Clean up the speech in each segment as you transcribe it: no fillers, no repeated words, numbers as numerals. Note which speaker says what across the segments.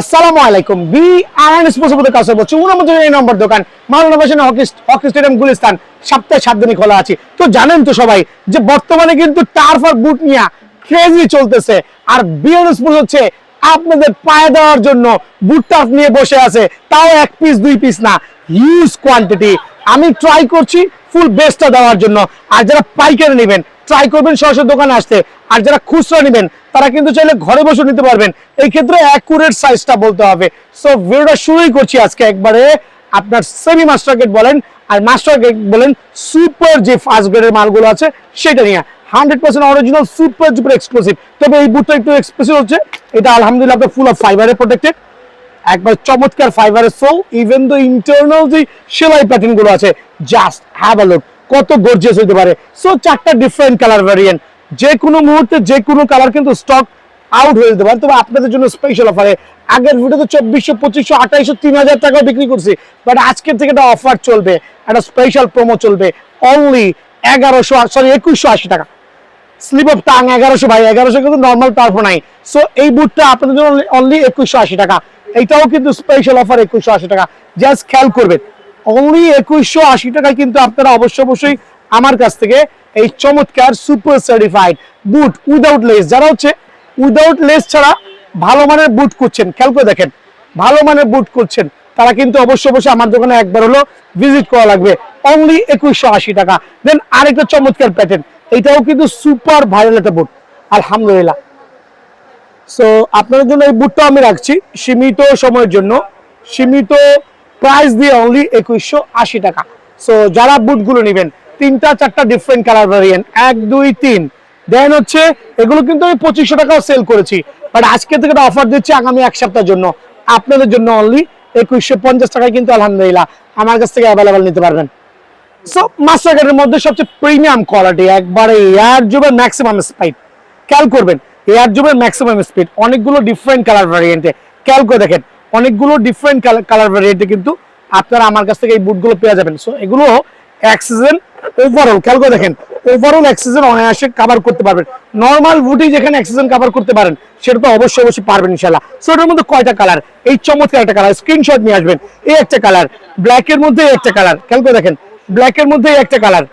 Speaker 1: আসসালামু আলাইকুম। B R sports কাছে বলছি 49 নম্বর দোকান মাওলানা ভাসানী হকি স্টেডিয়াম গুলিস্তান, সপ্তাহে 7 দিনই খোলা আছে। তো জানেন তো সবাই যে বর্তমানে কিন্তু টার্ফ আর বুট নিয়ে ক্রেজি চলতেছে, আর বিআরএন স্পোর্টস হচ্ছে আপনাদের পায়ে দেওয়ার জন্য বুট টার্ফ নিয়ে বসে আছে, তাও এক পিস দুই পিস না, হিউজ কোয়ান্টিটি। আমি ট্রাই করছি ফুল বেস্টটা দেওয়ার জন্য। আর যারা পাইকারি নেবেন ট্রাই করবেন সরাসরি দোকানে আসতে, আর যারা খুচরা নেবেন তারা কিন্তু চাইলে ঘরে বসে নিতে পারবেন। এই ক্ষেত্রে অ্যাকুরেট সাইজটা বলতে হবে। সো ভিডিওটা শুরুই করছি আজকে একবারে আপনার সেমি মাস্টার গ্রেড বলেন আর মাস্টার গ্রেড বলেন, সুপার যে ফার্স্ট গ্রেডের মালগুলো আছে সেটা নিয়ে 100% অরিজিনাল সুপার ডুপার এক্সক্লুসিভ। তবে এই বুটটা একটু এক্সপেন্সিভ হচ্ছে। এটা আলহামদুলিল্লাহ আপনার ফুল অফ ফাইবারে প্রোটেক্টেড, একবার চমৎকার ফাইবারের সোল। ইভেন দ্য ইন্টারনাল যে সেলাই প্যাটার্ন গুলো আছে, জাস্ট হ্যাভ আ লুক, কত গর্জিয়াস হতে পারে। সো 4টা ডিফারেন্ট কালার ভ্যারিয়েন্ট, যে কোনো মুহূর্তে যে কোনো কালার কিন্তু স্টক আউট হয়ে যেতে পারে। তবে আপনাদের জন্য স্পেশাল অফারে, আগের ভিডিওতে 2400, 2500, 2800, 3000 টাকা বিক্রি করছি, বাট আজকের থেকে একটা অফার চলবে, একটা স্পেশাল প্রোমো চলবে। অনলি 2180 টাকা। স্লিপ অফ টাং 1100 ভাই, 1100 কিন্তু নর্মাল টার্ফ নাই। সো এই বুটটা আপনাদের জন্য অনলি 2180 টাকা। এইটাও কিন্তু স্পেশাল অফার 2180 টাকা। জাস্ট খেয়াল করবেন, অনলি 2180 টাকায় কিন্তু আপনারা অবশ্যই আমার কাছ থেকে এই চমৎকার সুপার সার্টিফাইড বুট উইদাউট লেস, যারা হচ্ছে উইদাউট লেস ছাড়া ভালো মানের বুট করছেন, খেয়াল করে দেখেন, ভালো মানের বুট করছেন, তারা কিন্তু অবশ্যই আমার দোকানে একবার হলো ভিজিট করা লাগবে। অনলি 2180 টাকা। দেন আরেকটা চমৎকার প্যাটার্ন, এটাও কিন্তু সুপার ভাইরাল একটা বুট আলহামদুলিল্লাহ। সো আপনাদের জন্য এই বুটটা আমি রাখছি সীমিত সময়ের জন্য, সীমিত প্রাইস দিয়ে অনলি 2180 টাকা। সো যারা বুটগুলো নেবেন 3টা 4টা ডিফারেন্ট কালার ভ্যারিয়েন্ট, 1 2 3, দেন হচ্ছে এগুলো কিন্তু আমি 2500 টাকাও সেল করেছি, বাট আজকে থেকে একটা অফার দিচ্ছি আগামী এক সপ্তাহের জন্য আপনাদের জন্য অনলি 2150 টাকায় কিন্তু আলহামদুলিল্লাহ আমার কাছ থেকে অ্যাভেলেবল নিতে পারবেন। সো মাস্টার গ্রেডের মধ্যে সবচেয়ে প্রিমিয়াম কোয়ালিটি, একবারে এয়ার জুবের ম্যাক্সিমাম স্পিড। খেয়াল করবেন, এয়ার জুবের ম্যাক্সিমাম স্পিড, অনেকগুলো ডিফারেন্ট কালার ভ্যারিয়েন্টে, খেয়াল করে দেখেন অনেকগুলো ডিফারেন্ট কালার ভ্যারিয়েন্টে কিন্তু আপনারা আমার কাছ থেকে এই বুটগুলো পেয়ে যাবেন। সো এগুলো এক সিজন ওভারঅল, খেয়াল করে দেখেন, ওভারঅল এক সিজন অনায়াসে কভার করতে পারবেন। নর্মাল বুটি যেখানে এক সিজন কভার করতে পারেন, সেটা তো অবশ্যই পারবেন ইনশাআল্লাহ। সো এটার মধ্যে কয়টা কালার, এই চমৎকার একটা কালার, স্ক্রিনশট নিয়ে আসবেন। এই একটা কালার, ব্ল্যাকের মধ্যে একটা কালার, খেয়াল করে দেখেন, ব্ল্যাকের মধ্যে একটা কালার।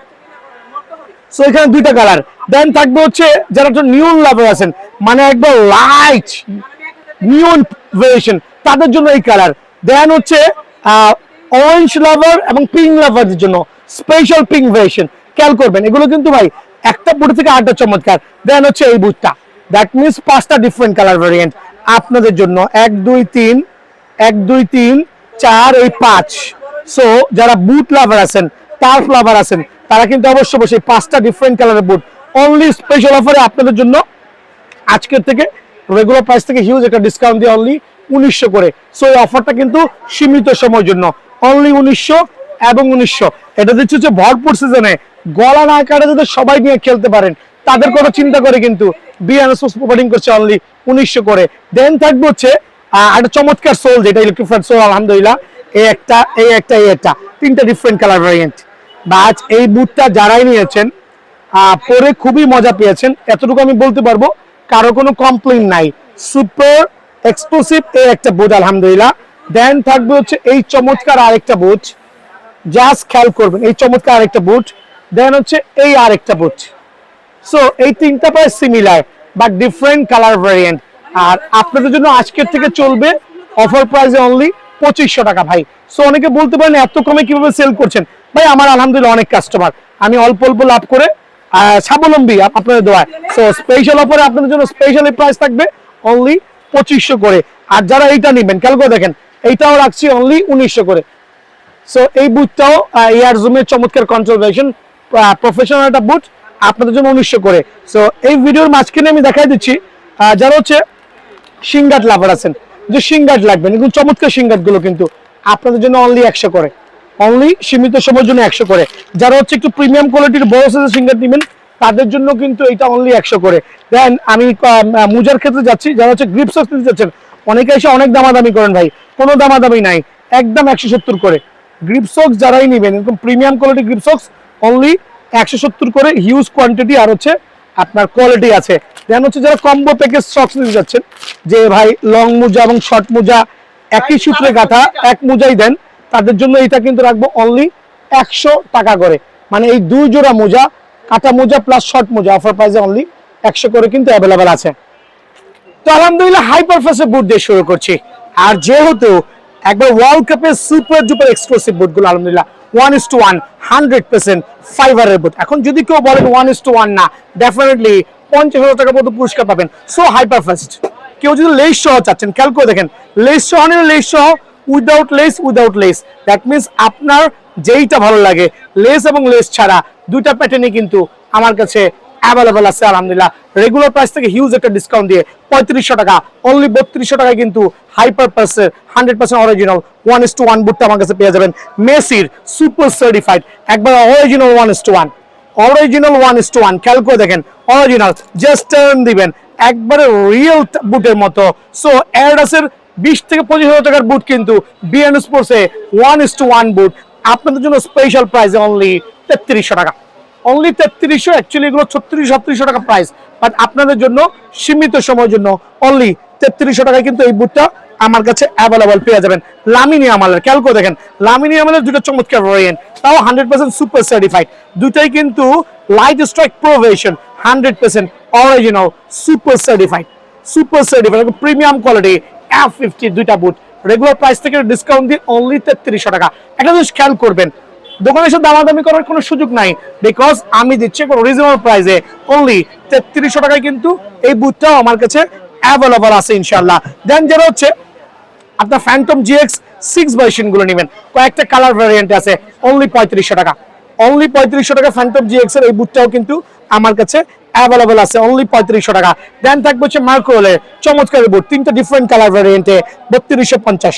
Speaker 1: সো এখানে 2টা কালার। দেন থাকবে হচ্ছে যারা একটু নিয়ন লাভার আছেন, মানে একবার লাইট নিয়ন ভেরিয়েশন, তাদের জন্য এই কালার। দেন হচ্ছে অরেঞ্জ লাভার এবং পিঙ্ক লাভারদের জন্য স্পেশাল পিঙ্ক ভেরিয়েশন। খেয়াল করবেন এগুলো কিন্তু ভাই একটা বুট থেকে আরেকটা চমৎকার। দেন হচ্ছে এই বুটটা, দ্যাট মিনস 5টা ডিফারেন্ট কালার ভেরিয়েন্ট আপনাদের জন্য, 1 2 3, 1 2 3 4, এই 5। সো যারা বুট লাভার আছেন, টার্ফ লাভার আছেন, তারা কিন্তু অবশ্যই 5টা ডিফারেন্ট কালারের বুট অনলি স্পেশাল অফারে আপনাদের জন্য আজকের থেকে রেগুলার প্রাইস থেকে হিউজ একটা ডিসকাউন্ট দিয়ে অনলি 1900 করে। সো এই অফারটা কিন্তু সীমিত সময়ের জন্য, অনলি 1900 এবং 1900। এটা দিচ্ছে হচ্ছে ভরপুর সিজনে, গলা না কাটে যদি সবাই নিয়ে খেলতে পারেন তাদের কথা চিন্তা করে কিন্তু বিআরএন স্পোর্টস প্রোভাইডিং করছে অনলি 1900 করে। দেন থাকবে হচ্ছে একটা চমৎকার সোল, যেটা ইলেকট্রিফাইড সোল আলহামদুলিল্লাহ, এই একটা, এই একটা, এই একটা, 3টা ডিফারেন্ট কালার ভ্যারিয়েন্ট। বাট এই বুটটা যারাই নিয়েছেন পরে খুবই মজা পেয়েছেন, এতটুকু আমি বলতে পারবো, কারো কোনো কমপ্লেইন নাই। সুপার এক্সক্লুসিভ এই একটা বুট আলহামদুলিল্লাহ। দেন থাকবে হচ্ছে এই চমৎকার আরেকটা বুট, জাস্ট খেয়াল করবেন, এই চমৎকার আরেকটা বুট। দেন হচ্ছে এই আরেকটা বুট। সো এই 3টা প্রায় similar but different colour variant. আর আপনাদের জন্য আজকের থেকে চলবে অফার প্রাইসে অনলি 2500 টাকা ভাই। সো অনেকে বলতে পারেন এত কমে কিভাবে সেল করছেন ভাই, আমার আলহামদুলিল্লাহ অনেক কাস্টমার, আমি অল্প অল্প লাভ করে স্বাবলম্বী আপনাদের দোয়ায়। সো স্পেশাল অফারে আপনাদের জন্য স্পেশালি প্রাইস থাকবে অনলি 2500 করে। আর যারা এইটা নেবেন খেয়াল করে দেখেন, এইটাও রাখছি অনলি 1900 করে। সো এই বুটটাও এয়ার জুমের চমৎকার কন্ট্রোল ভার্সন, প্রফেশনাল একটা বুট আপনাদের জন্য 1900 করে। সো এই ভিডিওর মাঝখানে আমি দেখাই দিচ্ছি যারা হচ্ছে সিঙ্গাট লাভার আছেন, যে সিঙ্গাট লাগবেন, কিন্তু চমৎকার সিঙ্গাট গুলো কিন্তু আপনাদের জন্য অনলি 100 করে, অনলি সীমিত সময়ের জন্য 100 করে। যারা হচ্ছে একটু প্রিমিয়াম কোয়ালিটির বড় সাইজের সিঙ্গাট নেবেন তাদের জন্য কিন্তু এটা অনলি 100 করে। দেন আমি মুজার ক্ষেত্রে যাচ্ছি, যারা হচ্ছে গ্রিপ সক্স নিতে যাচ্ছেন, অনেকে এসে অনেক দামাদামি করেন ভাই, কোনো দামাদামি নাই, একদম 170 করে। গ্রিপ সক্স যারাই নেবেন এরকম premium quality grip socks only 170 করে, হিউজ কোয়ান্টিটি। আর হচ্ছে আপনার কোয়ালিটি আছে। দেন হচ্ছে যারা কম্বো প্যাকেজ সক্স নিতে যাচ্ছেন, যে ভাই লং মোজা এবং শর্ট মোজা একই সূত্রে গাঁথা এক মোজাই দেন, তাদের জন্য এটা কিন্তু রাখবো অনলি 100 টাকা করে। মানে এই 2 জোড়া মোজা, কাটা মোজা প্লাস শর্ট মোজা অফার প্রাইসে অনলি 100 করে কিন্তু অ্যাভেলেবেল আছে। তো আলহামদুলিল্লাহ হাইপারফেসের বুট দিয়ে শুরু করছি। আর যেহেতু একবার ওয়ার্ল্ড কাপের সুপার ডুপার এক্সক্লুসিভ বুটগুলো আলহামদুলিল্লাহ 1:1 100% ফাইবারের বুট। এখন যদি কেউ বলেন 1:1 না, ডেফিনেটলি 50,000 টাকা পর্যন্ত পুরস্কার পাবেন। সো হাইপারফেস্ট। কেউ যদি লেস সহ চাচ্ছেন, খেয়াল করে দেখেন, লেস সহ নিলে লেস সহ, উইদাউট লেস দ্যাট মিনস আপনার যেইটা ভালো লাগে, লেস এবং লেস ছাড়া দুইটা প্যাটার্নই কিন্তু আমার কাছে অ্যাভেলেবল আছে আলহামদুলিল্লাহ। রেগুলার প্রাইস থেকে হিউজ একটা ডিসকাউন্ট দিয়ে 3500 টাকা, অনলি 3200 টাকায় কিন্তু হাইপারফেস্টের 100% অরিজিনাল 1:1 বুটটা আমার কাছে পেয়ে যাবেন। মেসির সুপার সার্টিফাইড একবার অরিজিনাল 1:1, অরিজিনাল 1:1, খেয়াল করে দেখেন, অরিজিনাল জাস্ট টার্ন দিবেন একবারে রিয়েল বুটের মতো। সো এয়ারডাসের 20 থেকে 25,000 টাকার বুট কিন্তু বিএন স্পোর্টসে 1:1 বুট আপনাদের জন্য স্পেশাল প্রাইসে অনলি 3300 টাকা, অনলি 3300। অ্যাকচুয়ালি এগুলো 3600-3700 টাকা প্রাইস, বাট আপনাদের জন্য সীমিত সময়ের জন্য অনলি 3300 টাকায় কিন্তু এই বুটটা আমার কাছে অ্যাভেলেবল পেয়ে যাবেন। লামিনী আমালের, খেয়াল করে দেখেন, লামিনী আমালের দুটো চমৎকার ভেরিয়েন্ট, তাও 100% সুপার সার্টিফাইড, দুটাই কিন্তু লাইট স্ট্রাইক প্রোভেশন 100% original super certified premium quality F50 দুইটা বুট রেগুলার প্রাইস থেকে ডিসকাউন্ট দিয়ে অনলি 3300 টাকা। একটা জিনিস খেয়াল করবেন, দোকানে এসে দামাদামি করার কোনো সুযোগ নাই, বিকজ আমি দিচ্ছি রিজনেবল প্রাইসে অনলি 3300 টাকায় কিন্তু এই বুটটাও আমার কাছে অ্যাভেলেবল আছে ইনশাআল্লাহ। দেন যারা হচ্ছে আপনার ফ্যান্টম GX 6x গুলো নেবেন, কয়েকটা কালার ভ্যারিয়েন্ট আছে, অনলি 3500 টাকা, অনলি 3500 টাকা ফ্যান্টম GX এর এই বুটটাও কিন্তু আমার কাছে অ্যাভেলেবল আছে, অনলি 3500 টাকা। দেন থাকবে হচ্ছে মার্কোলের চমৎকার বুট, তিনটা ডিফারেন্ট কালার ভ্যারিয়েন্টে 3250,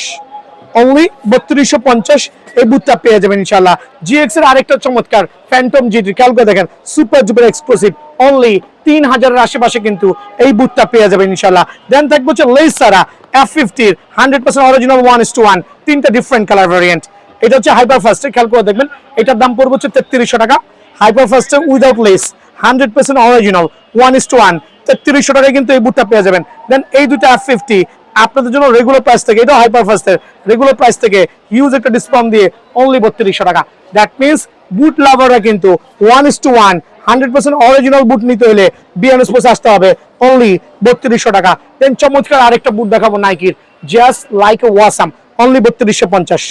Speaker 1: অনলি 3250 এই বুটটা পেয়ে যাবেন ইনশাআল্লাহ। GX এর আরেকটা চমৎকার ফ্যান্টম GT, খেয়াল করে দেখেন, সুপার ডুপার এক্সক্লুসিভ, অনলি 3000 এর আশেপাশে কিন্তু এই বুটটা পেয়ে যাবেন ইনশাআল্লাহ। দেন থাকবে হচ্ছে লেসারা F50 100% অরিজিনাল 1:1, তিনটা ডিফারেন্ট কালার ভ্যারিয়েন্ট। এটা হচ্ছে হাইপারফাস্টের, খেয়াল করে দেখবেন, এটার দাম পড়বে হচ্ছে 3300 টাকা। হাইপারফাস্টের উইদাউট লেস 100% অরিজিনাল 1:1, 3300 টাকায় কিন্তু এই বুটটা পেয়ে যাবেন। দেন এই দুটো F50 আপনাদের জন্য রেগুলার প্রাইস থেকে, এটা হাইপারফাস্টের রেগুলার প্রাইস থেকে হিউজ একটা ডিসকাউন্ট দিয়ে অনলি 3200 টাকা। দ্যাট মিনস বুট লাভাররা কিন্তু 1:1 100% অরিজিনাল বুট নিতে হলে বিএন স্পোর্টস আসতে হবে, অনলি 3200 টাকা। দেন চমৎকার আরেকটা বুট দেখাবো নাইকির, just like a awesome, only 3250,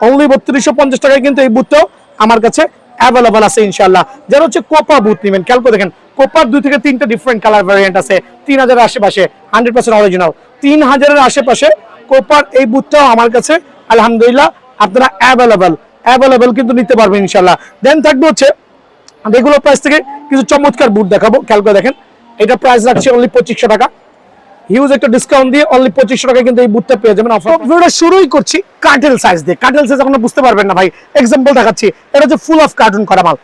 Speaker 1: only 3250 টাকায় কিন্তু এই বুটটাও আমার কাছে অ্যাভেলেবল আছে ইনশাআল্লাহ। যারা হচ্ছে কোপা বুট নেবেন, খেয়াল করে দেখেন, কোপার 2 থেকে 3টা ডিফারেন্ট কালার ভ্যারিয়েন্ট আছে, 3000 এর আশেপাশে 100% অরিজিনাল, 3000 এর আশেপাশে কোপার এই বুটটাও আমার কাছে আলহামদুলিল্লাহ আপনারা অ্যাভেলেবল কিন্তু নিতে পারবেন ইনশাআল্লাহ। দেন থাকবে হচ্ছে রেগুলার প্রাইস থেকে কিছু চমৎকার বুট দেখাবো, খেয়াল করে দেখেন, এটা প্রাইস রাখছি অনলি 2500 টাকা, হিউজ একটা ডিসকাউন্ট দিয়ে অনলি 2500 টাকায় কিন্তু এই বুটটা পেয়ে যাবেন অফার। ভিডিওটা শুরুই করছি কার্টেল সাইজ দিয়ে। কার্টেল সাইজ আপনারা বুঝতে পারবেন না ভাই, এক্সাম্পল দেখাচ্ছি, এটা হচ্ছে ফুল অফ কার্টুন করা মাল,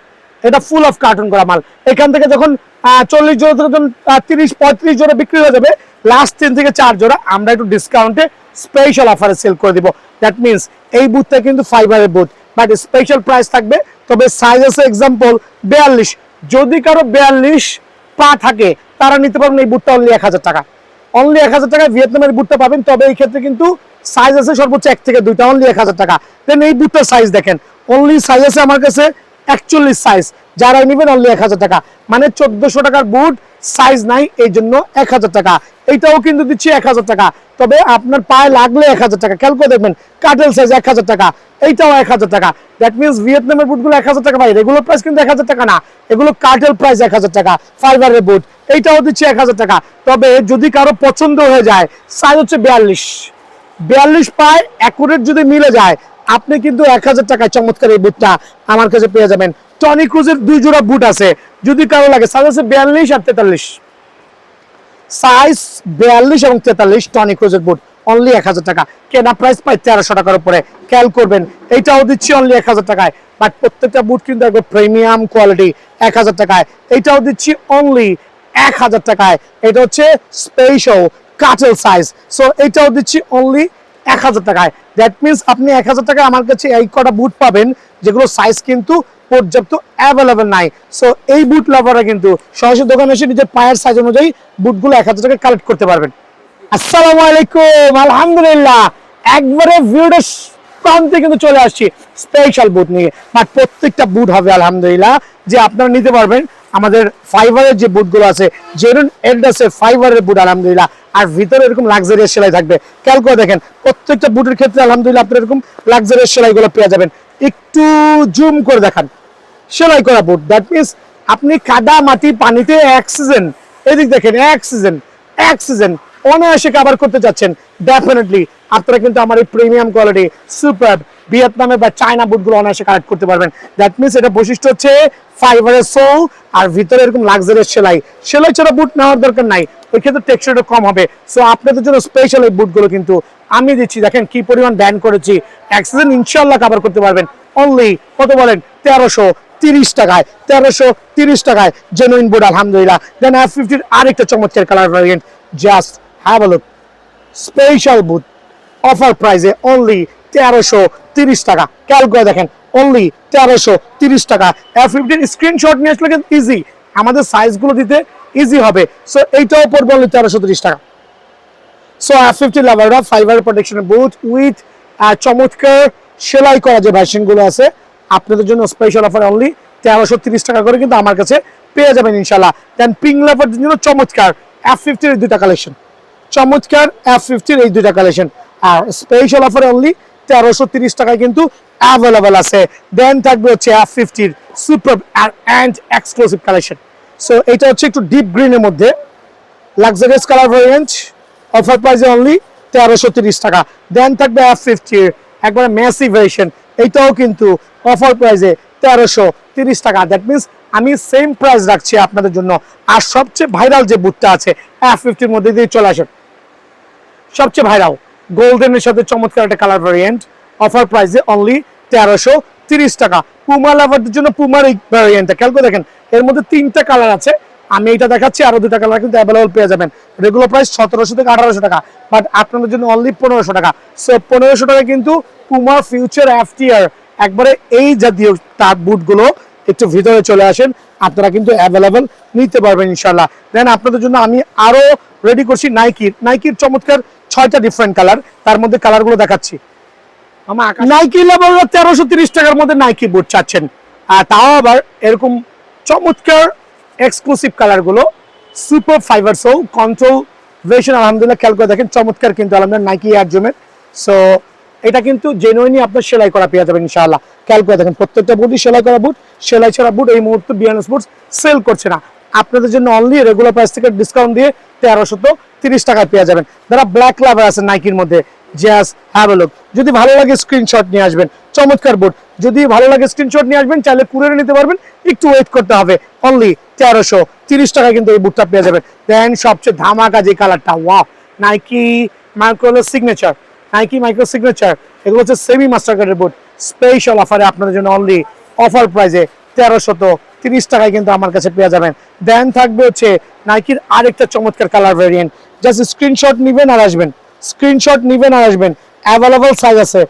Speaker 1: এটা ফুল অফ কার্টুন করা মাল। এখান থেকে যখন 40 জোড়া থেকে যখন 30-35 জোড়া বিক্রি হয়ে যাবে, লাস্ট 3 থেকে 4 জোড়া আমরা একটু ডিসকাউন্টে স্পেশাল অফারে সেল করে দিব। দ্যাট মিনস এই বুটটা কিন্তু ফাইবারের বুট, বাট স্পেশাল প্রাইস থাকবে। তবে সাইজ আছে এক্সাম্পল 42, যদি কারো 42 পা থাকে তারা নিতে পারবেন এই বুটটা অনলি 1000 টাকা, অনলি 1000 টাকায় ভিয়েতনামের বুটটা পাবেন। তবে এই ক্ষেত্রে কিন্তু সাইজ আছে সর্বোচ্চ 1 থেকে 2টা, অনলি 1000 টাকা। দেন এই বুটটার সাইজ দেখেন, অনলি সাইজ আছে আমার কাছে 41 সাইজ, যারা নেবেন অনলি 1000 টাকা, মানে 1400 টাকার বুট, সাইজ নাই এই জন্য 1000 টাকা। এইটাও কিন্তু দিচ্ছি 1000 টাকা, তবে আপনার পায়ে লাগলে 1000 টাকা। খেয়াল করে দেখবেন, কাটেল সাইজ 1000 টাকা, এইটাও 1000 টাকা। দ্যাট মিনস ভিয়েতনামের বুটগুলো 1000 টাকা ভাই, রেগুলার প্রাইস কিন্তু 1000 টাকা না, এগুলো কাটেল প্রাইস 1000 টাকা। ফাইবারের বুট এইটাও দিচ্ছি 1000 টাকা। তবে যদি কারো পছন্দ হয়ে যায়, সাইজ হচ্ছে 42 পায় অ্যাকুরেট যদি মিলে যায়, আপনি কিন্তু 1000 টাকায় চমৎকার এই বুটটা আমার কাছে পেয়ে যাবেন। টনি ক্রুজের 2 জোড়া বুট আছে, যদি কারো লাগে, সাইজ আছে 42 আর 43, সাইজ 42 এবং 43 টনি ক্রুজের বুট অনলি 1000 টাকা। কেনা প্রাইস পায় 1300 টাকার উপরে, খেয়াল করবেন, এইটাও দিচ্ছি অনলি 1000 টাকায়। বাট প্রত্যেকটা বুট কিন্তু একবার প্রিমিয়াম কোয়ালিটি 1000 টাকায়, এইটাও দিচ্ছি অনলি 1000 টাকায়। এটা হচ্ছে স্পেশাল কাটেল সাইজ, সো এইটাও দিচ্ছি অনলি 1000 টাকায়। দ্যাট মিনস আপনি 1000 টাকায় আমার কাছে এই কটা বুট পাবেন, যেগুলো সাইজ কিন্তু পর্যাপ্ত অ্যাভেলেবেল নাই। সো এই বুট লাভাররা কিন্তু সরাসরি দোকানে এসে নিজের পায়ের সাইজ অনুযায়ী বুটগুলো 1000 টাকা কালেক্ট করতে পারবেন। আসসালামু আলাইকুম, আলহামদুলিল্লাহ একবারে ভিডিওটা প্রান্তে কিন্তু চলে আসছি স্পেশাল বুট নিয়ে। বাট প্রত্যেকটা বুট হবে আলহামদুলিল্লাহ যে আপনারা নিতে পারবেন আমাদের ফাইবারের যে বুটগুলো আছে, জেনুইন এডিডাসের ফাইবারের বুট আলহামদুলিল্লাহ, আর ভিতরে এরকম লাক্সারিয়াস সেলাই থাকবে। খেয়াল করে দেখেন প্রত্যেকটা বুটের ক্ষেত্রে আলহামদুলিল্লাহ আপনারা এরকম লাক্সারিয়াস সেলাইগুলো পেয়ে যাবেন। একটু জুম করে দেখান, সেলাই করা বুট, দ্যাট মিনস আপনি কাদা মাটি পানিতে এক সিজন, এদিক দেখেন এক সিজন অনায়াসে কভার করতে যাচ্ছেন, ডেফিনেটলি আপনারা কিন্তু আমার এই প্রিমিয়াম কোয়ালিটি সুপার ভিয়েতনামে বা চায়না বুটগুলো অনায়াসে কালেক্ট করতে পারবেন। দ্যাট মিনস এটা বৈশিষ্ট্য হচ্ছে ফাইবারের সোল আর ভিতরে এরকম লাক্সারিয়াস সেলাই ছাড়া বুট নেওয়ার দরকার নাই, ওই ক্ষেত্রে টেক্সচারটা কম হবে। সো আপনাদের জন্য স্পেশাল এই বুটগুলো কিন্তু আমি দিচ্ছি, দেখেন কি পরিমাণ ব্যান করেছি, এক সিজন ইনশাল্লাহ কভার করতে পারবেন। অনলি কত বলেন? 1330 টাকায়, 1330 টাকায় জেনুইন বুট আলহামদুলিল্লাহ। দেন F50 আরেকটা চমৎকার colour variant, just have a look, special boot offer প্রাইসে অনলি 1330 টাকা। খেয়াল করে দেখেন অনলি 1330 টাকা। F50 স্ক্রিনশট নিয়ে আসলে কিন্তু ইজি, আমাদের সাইজগুলো দিতে ইজি হবে। সো এইটাও পড়বে অনলি 1330 টাকা। সো F50 লাভাররা ফাইবার প্রোটেকশনের বুট উইথ চমৎকার সেলাই করা যে ভার্সনগুলো আছে আপনাদের জন্য স্পেশাল অফার অনলি 1330 টাকা করে কিন্তু আমার কাছে পেয়ে যাবেন ইনশাল্লাহ। দেন পিঙ্ক লাভারদের জন্য চমৎকার F50 এর দুইটা কালেকশন, চমৎকার F50 এই দুইটা কালেকশন, আর স্পেশাল অফার অনলি 1330 টাকায় কিন্তু অ্যাভেলেবল আছে। দেন থাকবে হচ্ছে F50 super and exclusive collection. So এটা হচ্ছে একটু ডিপ গ্রিনের মধ্যে লাক্সারিয়াস কালার ভ্যারিয়েন্ট, অফার প্রাইসে অনলি 1330 টাকা। দেন থাকবে F50 একবারে ম্যাসিভ ভেরিয়েশন, এইটাও কিন্তু অফার প্রাইসে 1330 টাকা। দ্যাট মিনস আমি সেম প্রাইস রাখছি আপনাদের জন্য। আর সবচেয়ে ভাইরাল যে বুটটা আছে F50 মধ্যে দিয়ে চলে আসেন, সবচেয়ে ভাইরাল গোল্ডেনের সাথে চমৎকার একটা কালার ভ্যারিয়েন্ট, অফার প্রাইসে অনলি 1330 টাকা। পুমা লাভারদের জন্য পুমার এই ভ্যারিয়েন্টটা খেয়াল করে দেখেন, এর মধ্যে 3টা কালার আছে, আমি এটা দেখাচ্ছি, আরো 2টা কালার কিন্তু অ্যাভেলেবল পেয়ে যাবেন। রেগুলার প্রাইস 1700 থেকে 1800 টাকা, বাট আপনাদের জন্য অনলি 1500 টাকা। সো 1500 টাকা কিন্তু পুমা ফিউচার FTR একবারে এই জাতীয় তার বুটগুলো একটু ভিতরে চলে আসেন, আপনারা কিন্তু অ্যাভেলেবল নিতে পারবেন ইনশাল্লাহ। দেন আপনাদের জন্য আমি আরো রেডি করছি নাইকির চমৎকার 6টা ডিফারেন্ট কালার, তার মধ্যে কালারগুলো দেখাচ্ছি। নাইকি লেভেল 1330 টাকার মধ্যে নাইকি বুট চাচ্ছেন, আর তাও আবার এরকম চমৎকার এক্সক্লুসিভ কালারগুলো, super fibre soul control version আলহামদুলিল্লাহ। খেয়াল করে দেখেন চমৎকার কিন্তু আলহামদুলিল্লাহ নাইকি এয়ারজুমের। সো এটা কিন্তু জেনুইনই আপনার সেলাই করা পেয়ে যাবেন ইনশাআল্লাহ। খেয়াল করে দেখেন প্রত্যেকটা বুটই সেলাই করা বুট, সেলাই ছাড়া বুট এই মুহূর্তে বিয়ারনেস বুটস সেল করছে না। আপনাদের জন্য অনলি রেগুলার প্রাইস থেকে ডিসকাউন্ট দিয়ে 1330 টাকায় পেয়ে যাবেন। যারা ব্ল্যাক লাভার আছে নাইকির মধ্যে, জাস্ট হ্যাভ আ লুক, যদি ভালো লাগে স্ক্রিনশট নিয়ে আসবেন, চমৎকার বুট, যদি ভালো লাগে স্ক্রিনশট নিয়ে আসবেন, চাইলে কুরিয়ারে নিতে পারবেন, একটু ওয়েট করতে হবে। অনলি 1330 টাকায় কিন্তু এই বুটটা পেয়ে যাবেন। দেন সবচেয়ে ধামাকা যে কালারটা, wow, Nike micro signature, Nike micro signature, এগুলো হচ্ছে সেমি মাস্টার কার্ডের বুট, স্পেশাল অফারে আপনাদের জন্য অনলি অফার প্রাইসে 1330 টাকায় কিন্তু আমার কাছে পেয়ে যাবেন। দেন থাকবে হচ্ছে নাইকির আরেকটা চমৎকার কালার ভ্যারিয়েন্ট, জাস্ট স্ক্রিনশট নিবেন আর আসবেন, স্ক্রিনশট নিবেন আর আসবেন, অ্যাভেলেবল সাইজ আছে,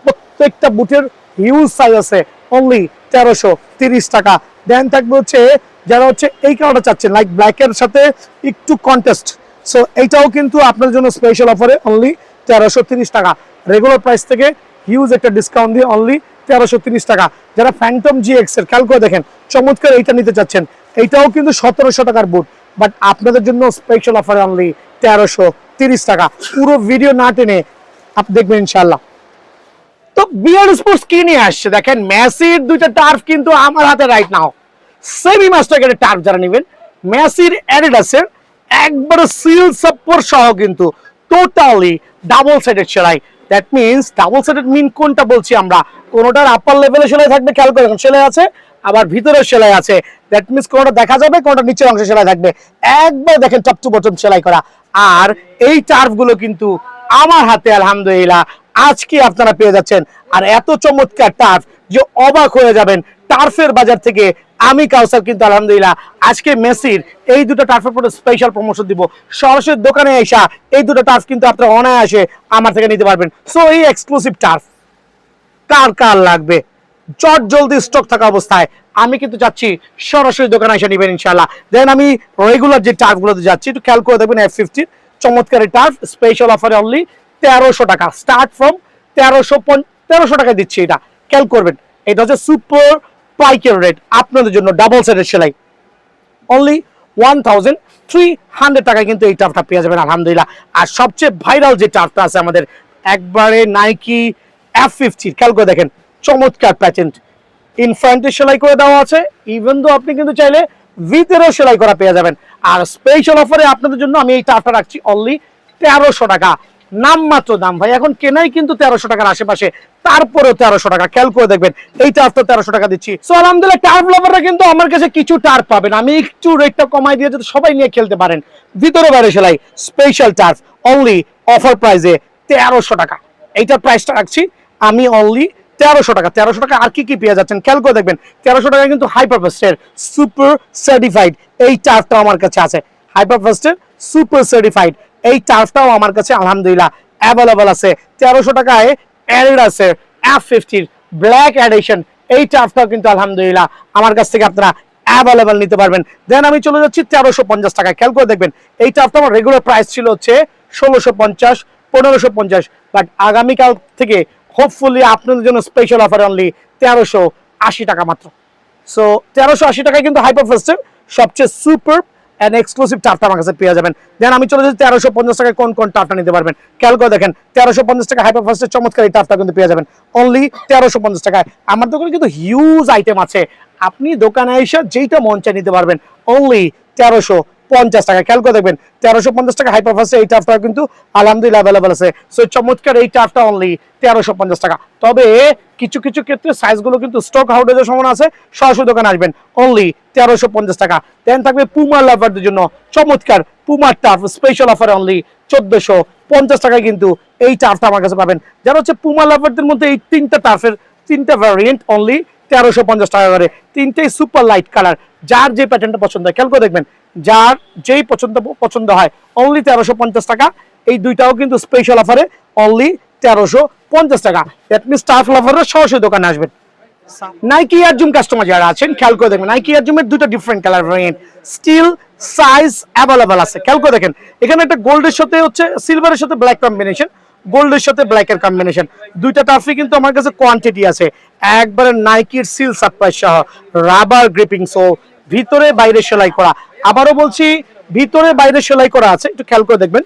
Speaker 1: প্রত্যেকটা বুটের হিউজ সাইজ আছে, অনলি 1330 টাকা। দেন থাকবে হচ্ছে যারা হচ্ছে এই কালারটা চাচ্ছেন লাইক ব্ল্যাকের সাথে একটু কন্টেস্ট, সো এইটাও কিন্তু আপনার জন্য স্পেশাল অফারে অনলি 1330 টাকা। রেগুলার প্রাইস থেকে হিউজ একটা ডিসকাউন্ট দিয়ে অনলি 1330 টাকা। যারা ফ্যান্টম GX এর খেয়াল করে দেখেন চমৎকার এইটা নিতে চাচ্ছেন, এইটাও কিন্তু 1700 টাকার বুট, বাট আপনাদের জন্য স্পেশাল অফারে অনলি 1330 টাকা। পুরো ভিডিও না টেনে আপনি দেখবেন ইনশাআল্লাহ। তো বিয়ার স্পোর্টস কি নিয়ে আসছে দেখেন, মেসির দুইটা টার্ফ কিন্তু আমার হাতে রাইট নাও, সেমি মাস্টার কার্ডের টার্ফ যারা নেবেন, মেসির অ্যাডিডাসের একবারে সিল সাপোর্ট সহ কিন্তু টোটালি ডাবল সাইডেড সেলাই। দ্যাট মিনস ডাবল সাইডেড মিন কোনটা বলছি আমরা, কোনটার আপার লেভেলে সেলাই থাকবে, খেয়াল করে দেখুন সেলাই আছে, আবার ভিতরে সেলাই আছে। দ্যাট মিনস কোনটা দেখা যাবে, কোনটা নিচের অংশে সেলাই থাকবে, একবার দেখেন টপ টু বটম সেলাই করা। আর এই টার্ফ গুলো কিন্তু আমার হাতে আলহামদুলিল্লাহ আজকে আপনারা পেয়ে যাচ্ছেন। আর এত চমৎকার টার্ফ যে অবাক হয়ে যাবেন, টার্ফের বাজার থেকে আমি কাউসার কিন্তু আলহামদুলিল্লাহ আজকে মেসির এই দুটো টার্ফের পরে স্পেশাল প্রমোশন দিব। সরাসরি দোকানে এসা এই দুটো টার্ফ কিন্তু আপনারা অনায়াসে আমার থেকে নিতে পারবেন। সো এই এক্সক্লুসিভ টার্ফ কার কার লাগবে চট জলদি স্টক থাকা অবস্থায় আমি কিন্তু যাচ্ছি সরাসরি দোকানে এসে নেবেন ইনশাআল্লাহ। দেন আমি রেগুলার যে টার্ফগুলোতে যাচ্ছি একটু খেয়াল করে দেখবেন F50 চমৎকার টার্ফ স্পেশাল অফারে অনলি 1300 টাকা, স্টার্ট ফ্রম 1300 টাকা দিচ্ছি। এটা খেয়াল করবেন, এটা হচ্ছে সুপার পাইকের রেট আপনাদের জন্য, ডাবল সাইডের সেলাই অনলি 1300 টাকায় কিন্তু এই টার্ফটা পেয়ে যাবেন আলহামদুলিল্লাহ। আর সবচেয়ে ভাইরাল যে টার্ফটা আছে আমাদের একবারে নাইকি F50, খেয়াল করে দেখেন চমৎকার প্যাচেন্ট ইন ফ্রন্টে সেলাই করে দেওয়া আছে, ইভেন দো আপনি কিন্তু চাইলে ভিতরেও সেলাই করা পেয়ে যাবেন। আর স্পেশাল অফারে আপনাদের জন্য আমি এই টার্ফটা রাখছি অনলি 1300 টাকা, নামমাত্র দাম ভাই, এখন কেনাই কিন্তু 1300 টাকার আশেপাশে, তারপরেও 1300 টাকা। খেয়াল করে দেখবেন এই টার্ফটা 1300 টাকা দিচ্ছি। সো আলহামদুলিল্লাহ টার্ফ লাভাররা কিন্তু আমার কাছে কিছু টার্ফ পাবেন, আমি একটু রেটটা কমাই দিয়ে যাতে সবাই নিয়ে খেলতে পারেন। ভিতরে বাইরে সেলাই স্পেশাল টার্ফ অনলি অফার প্রাইসে 1300 টাকা, এইটার প্রাইসটা রাখছি আমি অনলি 1300 টাকা। 1300 টাকা আর কি কি পেয়ে যাচ্ছেন খেয়াল করে দেখবেন। 1300 টাকা কিন্তু হাইপারফাস্টের সুপার সার্টিফাইড এই টার্ফটাও আমার কাছে আছে, হাইপারফাস্টের সুপার সার্টিফাইড এই টার্ফটাও আমার কাছে আলহামদুলিল্লাহ অ্যাভেলেবল আছে। 1300 টাকায় অ্যাডিডাসের F50 ব্ল্যাক এডিশন এই টার্ফটাও কিন্তু আলহামদুলিল্লাহ আমার কাছ থেকে আপনারা অ্যাভেলেবল নিতে পারবেন। দেন আমি চলে যাচ্ছি 1350 টাকায়, খেয়াল করে দেখবেন এই টার্ফটা আমার রেগুলার প্রাইস ছিল হচ্ছে 1650 1550, বাট আগামীকাল থেকে হোপফুলি আপনাদের জন্য স্পেশাল অফার অনলি 1380 টাকা মাত্র। সো 1380 টাকায় কিন্তু হাইপারফাস্টের সবচেয়ে সুপার এন্ড এক্সক্লুসিভ টার্ফটা আমার কাছে পেয়ে যাবেন। দেন আমি চলে যাচ্ছি 1350 টাকায় কোন কোন টার্ফটা নিতে পারবেন খেয়াল করে দেখেন। 1350 টাকা হাইপারফাস্টের চমৎকার এই টার্ফটা কিন্তু পেয়ে যাবেন অনলি 1350 টাকায়। আমার দোকানে কিন্তু হিউজ আইটেম আছে, আপনি দোকানে এসে যেইটা মন চায় নিতে পারবেন অনলি 1350 টাকা। খেয়াল করে দেখবেন 1350 টাকা হাইপারফাস্টে এই টার্ফটা কিন্তু আলহামদুলিল্লাহ অ্যাভেলেবল আছে। সো চমৎকার এই টার্ফটা অনলি 1350 টাকা। তবে কিছু কিছু ক্ষেত্রে সাইজগুলো কিন্তু স্টক আউট হয়ে যাওয়ার সম্ভাবনা আছে, সরাসরি দোকানে আসবেন অনলি 1350 টাকা। দেন থাকবে পুমা লাভারদের জন্য চমৎকার পুমার টার্ফ স্পেশাল অফার অনলি 1450 টাকায় কিন্তু এই টার্ফটা আমার কাছে পাবেন। যারা হচ্ছে পুমা লাভারদের মধ্যে এই তিনটা টার্ফের তিনটা ভ্যারিয়েন্ট অনলি 1350 টাকা করে, তিনটেই সুপার লাইট কালার, যার যে প্যাটার্নটা পছন্দ হয় খেয়াল করে দেখবেন, যার যেই পছন্দ হয় অনলি 1350 টাকা। এই দুইটাও কিন্তু স্পেশাল অফারে অনলি 1350 টাকা। দ্যাট মিনস টার্ফ লাভাররা সরাসরি দোকানে আসবেন। নাইকি এয়ার জুম কাস্টমার যারা আছেন খেয়াল করে দেখবেন নাইকি এয়ার জুমের দুটো different colour variant still size available আছে। খেয়াল করে দেখেন এখানে একটা গোল্ডের সাথে হচ্ছে সিলভারের সাথে ব্ল্যাক কম্বিনেশন, গোল্ডের সাথে ব্ল্যাকের কম্বিনেশন, দুইটা টার্ফই কিন্তু আমার কাছে কোয়ান্টিটি আছে। একবারে নাইকির সিল সারপ্রাইজ সহ রাবার গ্রিপিং, সো ভিতরে বাইরে সেলাই করা, আবারও বলছি ভিতরে বাইরে সেলাই করা আছে, একটু খেয়াল করে দেখবেন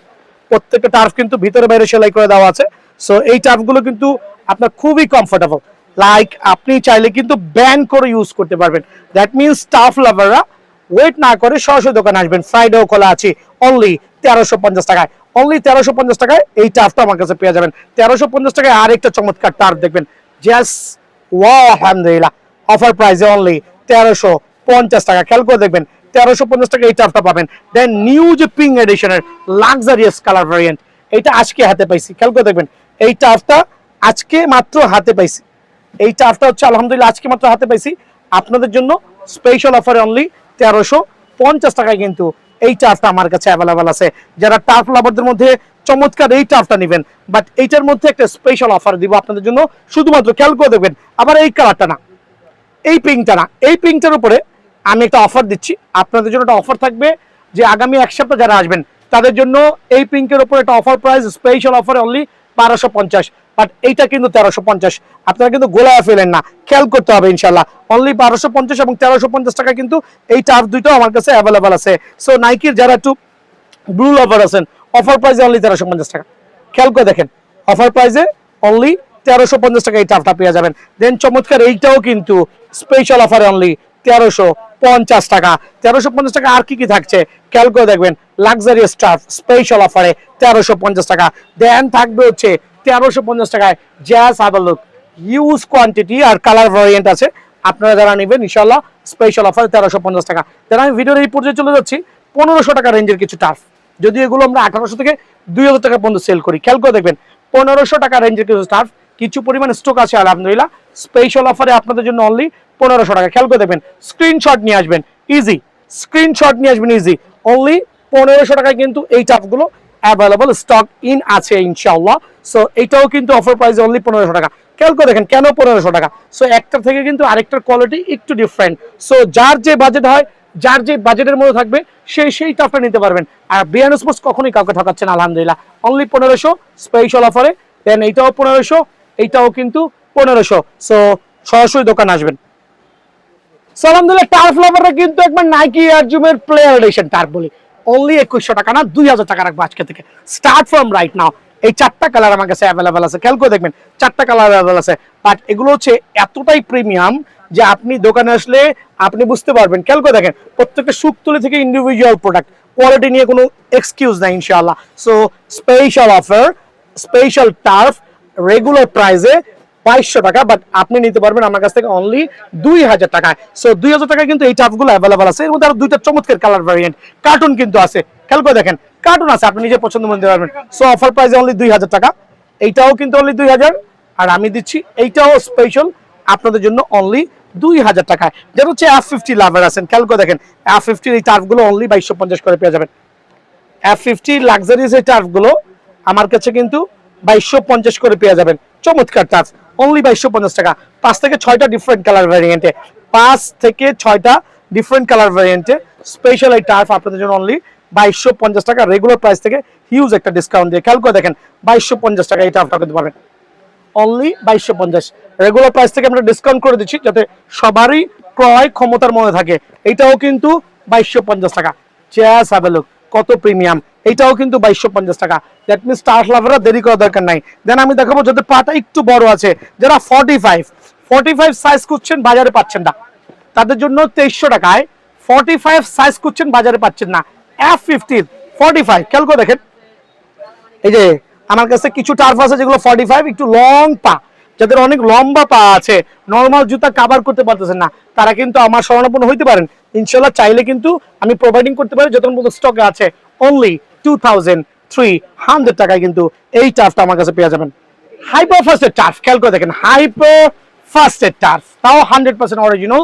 Speaker 1: প্রত্যেকটা টার্ফ কিন্তু ভিতরে বাইরে সেলাই করে দেওয়া আছে। সো এই টার্ফগুলো কিন্তু আপনার খুবই কমফোর্টেবল, লাইক আপনি চাইলে কিন্তু ব্যান করে ইউজ করতে পারবেন। দ্যাট মিনস টার্ফ লাভাররা ওয়েট না করে সরাসরি দোকানে আসবেন, ফ্রাইডেও খোলা আছে অনলি 1350 টাকায়। অনলি 1350 টাকায় এই টার্ফটা আমার কাছে পেয়ে যাবেন। 1350 টাকায় আরেকটা চমৎকার টার্ফ দেখবেন, জাস্ট ওয়াও আলহামদুলিল্লাহ অফার প্রাইসে অনলি 1350 টাকা। খেয়াল করে দেখবেন 1350 টাকা এই টার্ফটা পাবেন। দেন নিউ যে পিঙ্ক এডিশনের লাক্সারিয়াস কালার ভ্যারিয়েন্ট, এটা আজকে হাতে পাইছি, খেয়াল করে দেখবেন এই টার্ফটা আজকে মাত্র হাতে পাইছি। এই টার্ফটা হচ্ছে আলহামদুলিল্লাহ আজকে মাত্র হাতে পাইছি আপনাদের জন্য স্পেশাল অফারে অনলি 1350 টাকায় কিন্তু এই টার্ফটা আমার কাছে অ্যাভেলেবল আছে। যারা টার্ফ লাভারদের মধ্যে চমৎকার এই টার্ফটা নেবেন, বাট এইটার মধ্যে একটা স্পেশাল অফার দিব আপনাদের জন্য, শুধুমাত্র খেয়াল করে দেখবেন আবার এই কালারটা না, এই পিঙ্কটা না, এই পিঙ্কটার উপরে আমি একটা অফার দিচ্ছি আপনাদের জন্য। একটা অফার থাকবে যে আগামী এক সপ্তাহ যারা আসবেন তাদের জন্য এই পিঙ্কের উপরে একটা অফার প্রাইস স্পেশাল অফারে অনলি 1250, বাট এইটা কিন্তু 1350। আপনারা কিন্তু গোলায় ফেলেন না, খেয়াল করতে হবে ইনশাল্লাহ অনলি 1250 এবং 1350 টাকা কিন্তু এই টার্ফ দুইটাও আমার কাছে অ্যাভেলেবল আছে। সো নাইকির যারা একটু ব্লু লাভার আছেন অফার প্রাইসে অনলি 1350 টাকা, খেয়াল করে দেখেন অফার প্রাইসে অনলি 1350 টাকা এই টার্ফটা পেয়ে যাবেন। দেন চমৎকার এইটাও কিন্তু স্পেশাল অফারে অনলি 1350 টাকা। 1350 টাকা আর কি কি থাকছে খেয়াল করে দেখবেন, লাক্সারিয়াস টার্ফ স্পেশাল অফারে 1350 টাকা। দেন থাকবে হচ্ছে 1350 টাকায় just have a look, huge quantity আর কালার ভ্যারিয়েন্ট আছে, আপনারা যারা নেবেন ইনশাআল্লাহ স্পেশাল অফারে 1350 টাকা। দেন আমি ভিডিওর এই পর্যায়ে চলে যাচ্ছি 1500 টাকা রেঞ্জের কিছু টার্ফ, যদি এগুলো আমরা 1800 থেকে 2000 টাকা পর্যন্ত সেল করি। খেয়াল করে দেখবেন 1500 টাকা রেঞ্জের কিছু টার্ফ কিছু পরিমাণ স্টক আছে আলহামদুলিল্লাহ, স্পেশাল অফারে আপনাদের জন্য অনলি 1500 টাকা। খেয়াল করে দেখবেন স্ক্রিনশট নিয়ে আসবেন ইজি, স্ক্রিনশট নিয়ে আসবেন ইজি, অনলি 1500 টাকায় কিন্তু এই টার্ফগুলো অ্যাভেলেবল স্টক ইন আছে ইনশাআল্লাহ। সো এটাও কিন্তু অফার প্রাইস অনলি 1500 টাকা। খেয়াল করে দেখেন কেন 1500 টাকা। সো একটার থেকে কিন্তু আরেকটার কোয়ালিটি একটু ডিফারেন্ট। সো যার যে বাজেট হয়, যার যে বাজেটের মধ্যে থাকবে সেই টাফটা নিতে পারবেন। আর বিয়ান স্পোর্টস কখনোই কাউকে ঠকাচ্ছে না আলহামদুলিল্লাহ। অনলি 1500 স্পেশাল অফারে। দেন এইটাও 1500, এইটাও কিন্তু 1500। সো সরাসরি দোকান আসবেন। সো আলহামদুলিল্লাহ টার্ফ লাভাররা কিন্তু একবার নাইকি এয়ার জুমের প্লেয়ার এডিশন টার্ফ বলি অনলি 2100 টাকা না 2000 টাকা রাখবো আজকে থেকে, স্টার্ট ফ্রম রাইট নাও। এই 4টা কালার আমার কাছে অ্যাভেলেবেল আছে, খেয়াল করে দেখবেন 4টা কালার অ্যাভেলেবেল আছে। বাট এগুলো হচ্ছে এতটাই প্রিমিয়াম যে আপনি দোকানে আসলে আপনি বুঝতে পারবেন। খেয়াল করে দেখেন প্রত্যেকটা সুকতুলি থেকে ইন্ডিভিজুয়াল প্রোডাক্ট, কোয়ালিটি নিয়ে কোনো এক্সকিউজ নাই ইনশাআল্লাহ। So special offer, special turf, regular প্রাইসে 2200 টাকা, বাট আপনি নিতে পারবেন আমার কাছ থেকে অনলি 2000 টাকায়। সো 2000 টাকায় কিন্তু এই টার্ফগুলো অ্যাভেলেবেল আছে। এর মধ্যে আরো দুইটা চমৎকার কালার ভ্যারিয়েন্ট, কার্টুন কিন্তু আছে, খেয়াল করে দেখেন কার্টুন আছে, আপনি নিজে পছন্দ মতো নিতে পারবেন। সো অফার প্রাইসে অনলি 2000 টাকা, এইটাও কিন্তু অনলি 2000। আর আমি দিচ্ছি এইটাও স্পেশাল আপনাদের জন্য অনলি 2000 টাকায়। যেটা হচ্ছে F50 লাভার আছেন, খেয়াল করে দেখেন F50 এই টার্ফগুলো অনলি 2250 করে পেয়ে যাবেন। F50 লাক্সারিজ এই টার্ফগুলো আমার কাছে কিন্তু 2250 করে পেয়ে যাবেন। চমৎকার টার্ফ অনলি 2250 টাকা। 5 থেকে 6টা ডিফারেন্ট কালার ভ্যারিয়েন্টে, 5 থেকে 6টা ডিফারেন্ট কালার ভ্যারিয়েন্টে স্পেশাল এই টার্ফ আপনাদের জন্য অনলি 2250 টাকা, রেগুলার প্রাইস থেকে হিউজ একটা ডিসকাউন্ট দিয়ে। খেয়াল করে দেখেন 2250 টাকা এই টার্ফটা করতে পারবেন অনলি 2250। রেগুলার প্রাইস থেকে আমরা ডিসকাউন্ট করে দিচ্ছি যাতে সবারই ক্রয় ক্ষমতার মধ্যে থাকে। এইটাও কিন্তু 2250 টাকা। চেয়ার্স হ্যাভ এ লুক, কত প্রিমিয়াম। এইটাও কিন্তু 2250 টাকা। দ্যাট মিনস টার্ফ লাভাররা দেরি করার দরকার নাই। দেন আমি দেখাবো যাদের পাটা একটু বড় আছে, যারা 45 সাইজ খুঁজছেন বাজারে পাচ্ছেন না, তাদের জন্য 2300 টাকায় 45 সাইজ খুঁজছেন বাজারে পাচ্ছেন না, F50 45। খেয়াল করে দেখেন এই যে আমার কাছে কিছু টার্ফ আছে যেগুলো 45 একটু লং পা, যাদের অনেক লম্বা পা আছে, নরমাল জুতা কভার করতে পারতেছেন না, তারা কিন্তু আমার শরণাপন্ন হইতে পারেন ইনশাআল্লাহ। চাইলে কিন্তু আমি প্রোভাইডিং করতে পারি, যত মতো স্টকে আছে অনলি 2300 টাকায় কিন্তু এই টার্ফটা আমার কাছে পেয়ে যাবেন। হাইপার ফাস্টের টার্ফ, খেয়াল করে দেখেন হাইপার ফাস্টের টার্ফ, তাও 100% অরিজিনাল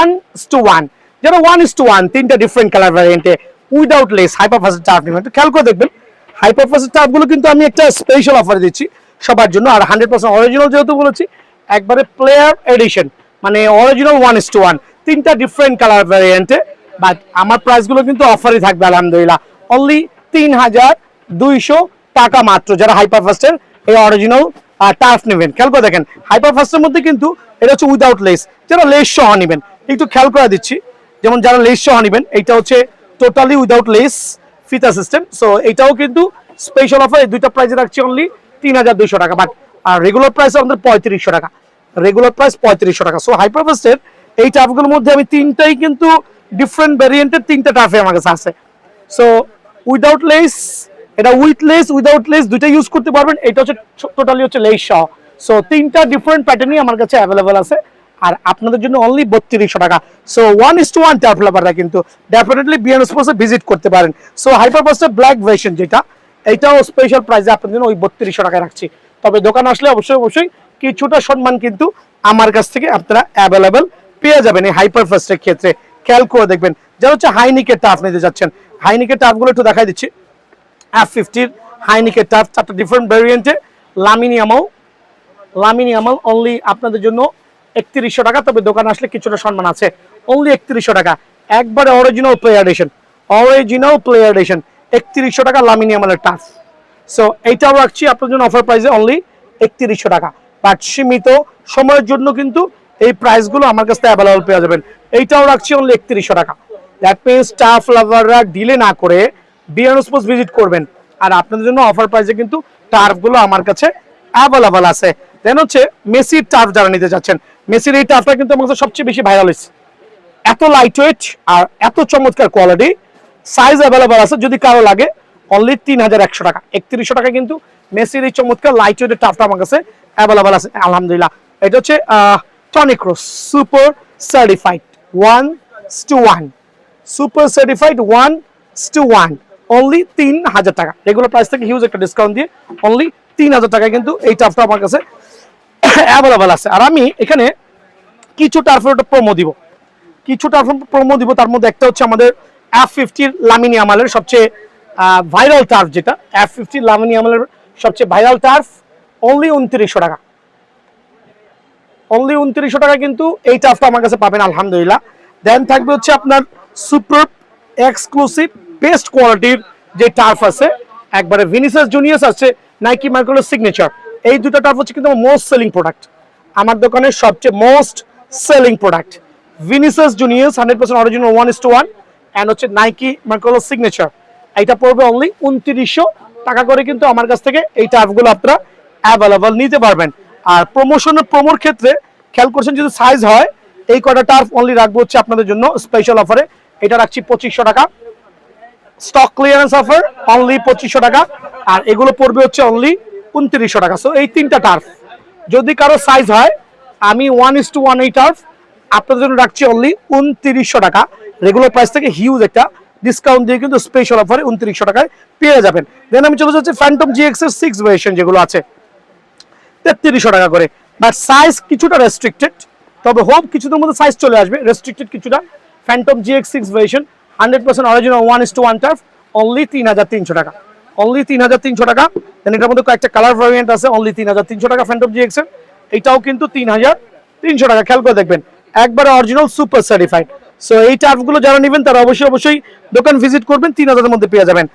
Speaker 1: 1:1, যেটা 1:1 তিনটা ডিফারেন্ট কালার ভ্যারিয়েন্টে উইদাউট লেস হাইপার ফাস্টের টার্ফ নেবেন। খেয়াল করে দেখবেন হাইপার ফাস্টের টার্ফগুলো কিন্তু আমি একটা স্পেশাল অফারে দিচ্ছি সবার জন্য। আর 100% অরিজিনাল যেহেতু বলেছি, একবারে প্লেয়ার এডিশন মানে অরিজিনাল 1:1, তিনটা ডিফারেন্ট কালার ভ্যারিয়েন্টে। বাট আমার প্রাইসগুলো কিন্তু অফারই থাকবে আলহামদুলিল্লাহ, অনলি 3200 টাকা মাত্র যারা হাইপার ফাস্টের এই অরিজিনাল টার্ফ নেবেন। খেয়াল করে দেখেন হাইপার ফাস্টের মধ্যে কিন্তু এটা হচ্ছে উইদাউট লেস, যারা লেস সহ নেবেন একটু খেয়াল করে দিচ্ছি। যেমন যারা লেস সহ নেবেন এইটা হচ্ছে টোটালি উইদাউট লেস ফিতা সিস্টেম। সো এটাও কিন্তু স্পেশাল অফার, এই দুইটা প্রাইসে রাখছি অনলি 3200 টাকা। বাট আর রেগুলার প্রাইস আমাদের 3500 টাকা, রেগুলার প্রাইস 3500 টাকা। সো হাইপার ফাস্টের এই টার্ফগুলোর মধ্যে আমি তিনটাই কিন্তু ডিফারেন্ট ভ্যারিয়েন্টের তিনটা টার্ফে আমার কাছে আছে। সো উইদাউট লেস, এটা উইথ লেস উইদাউট লেস দুইটা ইউজ করতে পারবেন। এটা হচ্ছে টোটালি হচ্ছে লেস সহ। সো তিনটা ডিফারেন্ট প্যাটার্নই আমার কাছে অ্যাভেলেবেল আছে আর আপনাদের জন্য অনলি 3200 টাকা। সো 1:1 টার্ফ লাভাররা কিন্তু ডেফিনেটলি বিএন স্পোর্টসে ভিজিট করতে পারেন। সো হাইপার ফাস্টের ব্ল্যাক ভার্সন যেটা, এইটাও স্পেশাল প্রাইসে আপনাদের জন্য ওই 3200 টাকায় রাখছি। তবে দোকান আসলে অবশ্যই কিছুটা সম্মান কিন্তু আমার কাছ থেকে আপনারা অ্যাভেলেবেল পেয়ে যাবেন এই হাইপার ফাস্টের ক্ষেত্রে। খেয়াল করে দেখবেন যারা হচ্ছে হাইনিকের টার্ফ নিতে যাচ্ছেন, হাইনিকের টার্ফগুলো একটু দেখাই দিচ্ছি। F50 হাইনিকের টার্ফ, 4টা ডিফারেন্ট ভ্যারিয়েন্টে, লামিনিয়ামাল অনলি আপনাদের জন্য 3100 টাকা। তবে দোকান আসলে কিছুটা সম্মান আছে, অনলি 3100 টাকা। একবারে অরিজিনাল প্লেয়ার এডিশন, 3100 টাকা লামিনিয়ামালের টার্ফ। সো এইটাও রাখছি আপনার জন্য অফার প্রাইসে অনলি 3100 টাকা। বাট সীমিত সময়ের জন্য কিন্তু এই প্রাইসগুলো আমার কাছে অ্যাভেলেবল পেয়ে যাবেন। এইটাও রাখছি অনলি 3100 টাকা। দ্যাট মিনস টার্ফ লাভাররা ডিলে না করে বিএন স্পোর্টস ভিজিট করবেন আর আপনাদের জন্য অফার প্রাইসে কিন্তু টার্ফগুলো আমার কাছে অ্যাভেলেবল আছে। দেন হচ্ছে মেসির টার্ফ যারা নিতে যাচ্ছেন, মেসির এই টার্ফটা কিন্তু আমার কাছে সবচেয়ে বেশি ভাইরাল হয়েছে। এত লাইট ওয়েট আর এত চমৎকার কোয়ালিটি, সাইজ অ্যাভেলেবল আছে, যদি কারো লাগে অনলি 3100 টাকা। 3100 টাকা কিন্তু মেসির এই চমৎকার লাইট ওয়েটের টার্ফটা আমার কাছে অ্যাভেলেবল আছে আলহামদুলিল্লাহ। এটা হচ্ছে tonic rose super certified 1:1, super certified 1:1, only 3000 টাকা। রেগুলার প্রাইস থেকে হিউজ একটা ডিসকাউন্ট দিয়ে অনলি 3000 টাকায় কিন্তু এই টার্ফটা আমার কাছে অ্যাভেলেবল আছে। আর আমি এখানে কিছু টার্ফের প্রোমো দিব, তার মধ্যে একটা হচ্ছে আমাদের F50 লামিনিয়ামালের সবচেয়ে ভাইরাল টার্ফ, যেটা F50 লামিনিয়ামালের সবচেয়ে ভাইরাল টার্ফ, অনলি 2900 টাকা। অনলি 2900 টাকা কিন্তু এই টার্ফটা আমার কাছে পাবেন আলহামদুলিল্লাহ। দেন থাকবে হচ্ছে আপনার সুপার এক্সক্লুসিভ বেস্ট কোয়ালিটির যে টার্ফ আছে, একবারে ভিনিসিয়াস জুনিয়র আছে, নাইকি মার্কেলের সিগনেচার, এই দুটো টার্ফ হচ্ছে কিন্তু মোস্ট সেলিং প্রোডাক্ট, আমার দোকানের সবচেয়ে most selling product. Vinicius junior 100% original 1:1 and হচ্ছে নাইকি মার্কেলের সিগনেচার, এটা পড়বে অনলি 2900 টাকা করে কিন্তু আমার কাছ থেকে এই টার্ফগুলো আপনারা অ্যাভেলেবল নিতে পারবেন। আর প্রমোর ক্ষেত্রে খেয়াল করছেন যদি সাইজ হয়, এই কটা টার্ফ অনলি রাখবো হচ্ছে আপনাদের জন্য স্পেশাল অফারে, এটা রাখছি 2500 টাকা, স্টক ক্লিয়ারেন্স অফার অনলি 2500 টাকা, আর এগুলো পড়বে হচ্ছে অনলি 2900 টাকা। সো এই তিনটা টার্ফ যদি কারো সাইজ হয়, আমি 1:1 এই টার্ফ আপনাদের জন্য রাখছি অনলি 2900 টাকা, রেগুলার প্রাইস থেকে হিউজ একটা ডিসকাউন্ট দিয়ে কিন্তু স্পেশাল অফারে 2900 টাকায় পেয়ে যাবেন। দেন আমি চলে যাচ্ছি ফ্যান্টম জিএক্স এর 6 ভার্সন যেগুলো আছে 3300 টাকা করে, বাট সাইজ কিছুটা রেস্ট্রিক্টেড, তবে হোপ কিছুদের মধ্যে সাইজ চলে আসবে, রেস্ট্রিক্টেড কিছুটা। Phantom GX 6 version 100% original 1:1 turf only 3300 টাকা, অনলি 3300 টাকা। দেন এটার মধ্যে কয়েকটা কালার ভ্যারিয়েন্ট আছে, অনলি 3300 টাকা ফ্যান্টম জিএক্স এর, এটাও কিন্তু 3300 টাকা। খেয়াল করে দেখবেন একবারে অরিজিনাল সুপার সার্টিফাইড। সো এই টার্ফগুলো যারা নেবেন তারা অবশ্যই দোকান ভিজিট করবেন, 3000 এর মধ্যে পেয়ে যাবেন।